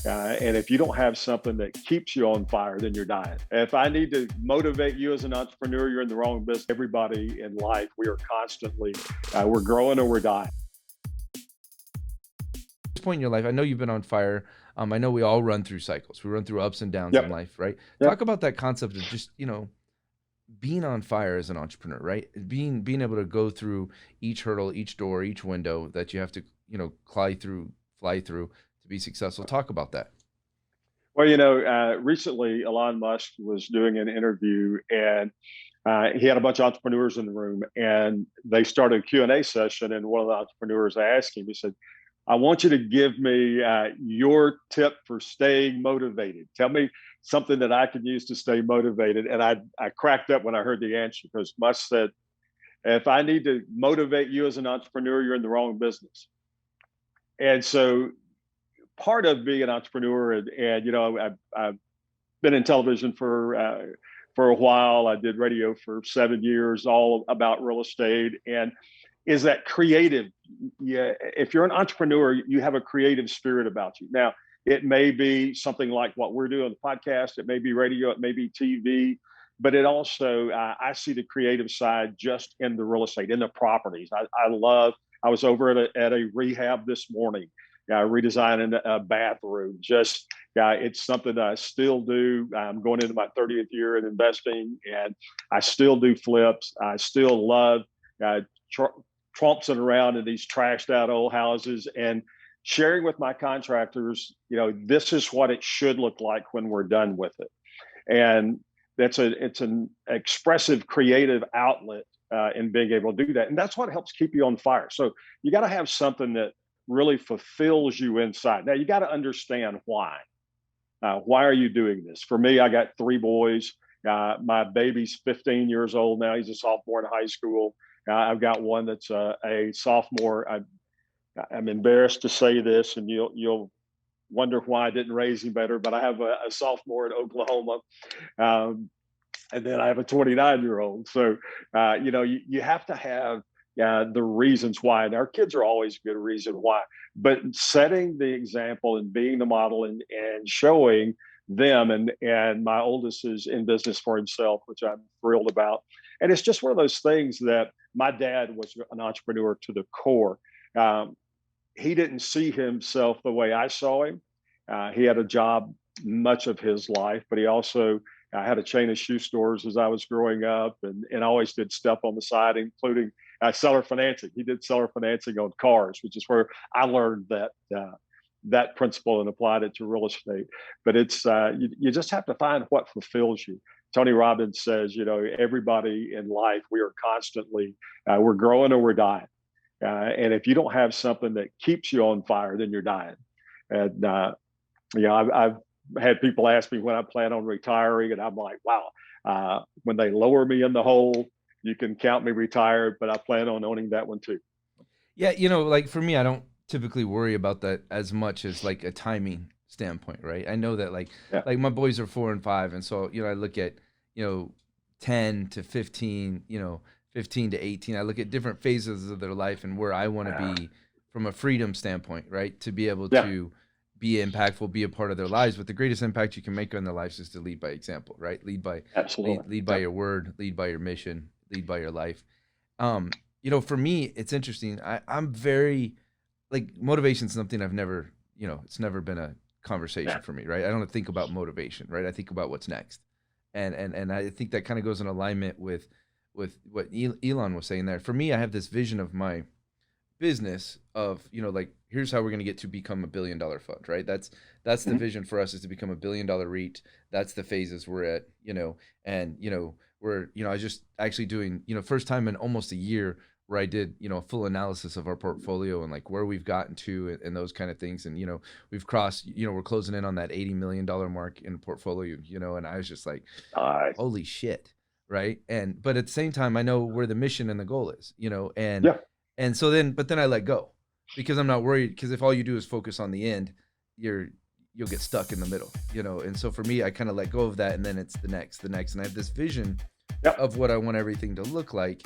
And if you don't have something that keeps you on fire, then you're dying. If I need to motivate you as an entrepreneur, you're in the wrong business. Everybody in life, we are constantly, we're growing or we're dying. This point in your life, I know you've been on fire. I know we all run through cycles. We run through ups and downs in Yep. life, right? Talk Yep. about that concept of just, being on fire as an entrepreneur, right? Being able to go through each hurdle, each door, each window that you have to, fly through to be successful. Talk about that. Well, recently Elon Musk was doing an interview, and he had a bunch of entrepreneurs in the room, and they started a Q&A session. And one of the entrepreneurs asked him, he said, I want you to give me your tip for staying motivated. Tell me something that I can use to stay motivated. And I cracked up when I heard the answer, because Musk said, if I need to motivate you as an entrepreneur, you're in the wrong business. And so part of being an entrepreneur, I've been in television for a while. I did radio for 7 years, all about real estate, and is that creative. Yeah, if you're an entrepreneur, you have a creative spirit about you. Now, it may be something like what we're doing, the podcast. It may be radio. It may be TV. But it also, I see the creative side just in the real estate, in the properties. I love. I was over at a rehab this morning, redesigning a bathroom. Just, it's something that I still do. I'm going into my 30th year in investing, and I still do flips. I still love uh, tr- tromping around in these trashed out old houses and sharing with my contractors, this is what it should look like when we're done with it. And it's an expressive, creative outlet in being able to do that. And that's what helps keep you on fire. So you got to have something that really fulfills you inside. Now you got to understand why. Why are you doing this? For me, I got three boys. My baby's 15 years old now. He's a sophomore in high school. I've got one that's a sophomore. I'm embarrassed to say this, and you'll wonder why I didn't raise him better. But I have a sophomore in Oklahoma, um, and then I have a 29-year-old. So you have to have the reasons why, and our kids are always a good reason why. But setting the example and being the model and showing them, and my oldest is in business for himself, which I'm thrilled about. And it's just one of those things that my dad was an entrepreneur to the core. Um, he didn't see himself the way I saw him. He had a job much of his life, but he also had a chain of shoe stores as I was growing up, and always did stuff on the side, including seller financing. He did seller financing on cars, which is where I learned that principle and applied it to real estate. But it's you just have to find what fulfills you. Tony Robbins says, everybody in life, we are constantly we're growing or we're dying. And if you don't have something that keeps you on fire, then you're dying. And I've had people ask me when I plan on retiring, and I'm like, wow. When they lower me in the hole, you can count me retired, but I plan on owning that one too. Yeah, like for me, I don't typically worry about that as much as like a timing standpoint, right? I know that Yeah. like my boys are 4 and 5, and so I look at 10 to 15, 15 to 18. I look at different phases of their life and where I want to Uh, be from a freedom standpoint, right? To be able yeah. to be impactful, be a part of their lives. But the greatest impact you can make on their lives is to lead by example, right? Absolutely. Lead by Yeah. your word, lead by your mission, lead by your life. For me, it's interesting. I'm very like motivation is something I've never, it's never been a conversation Yeah. for me, right? I don't think about motivation, right? I think about what's next. And I think that kind of goes in alignment with what Elon was saying there. For me, I have this vision of my business of, like here's how we're going to get to become $1 billion fund, right? That's the Mhm. vision for us, is to become $1 billion REIT. That's the phases we're at, and we're, I was just actually doing, first time in almost a year where I did, a full analysis of our portfolio and like where we've gotten to, and those kind of things. And, we've crossed, we're closing in on that $80 million mark in portfolio, and I was just like, Nice. holy shit. Right. But at the same time, I know where the mission and the goal is, Yeah. and so but then I let go, because I'm not worried, because if all you do is focus on the end, you'll get stuck in the middle, and so for me, I kind of let go of that, and then it's the next, and I have this vision Yeah. of what I want everything to look like.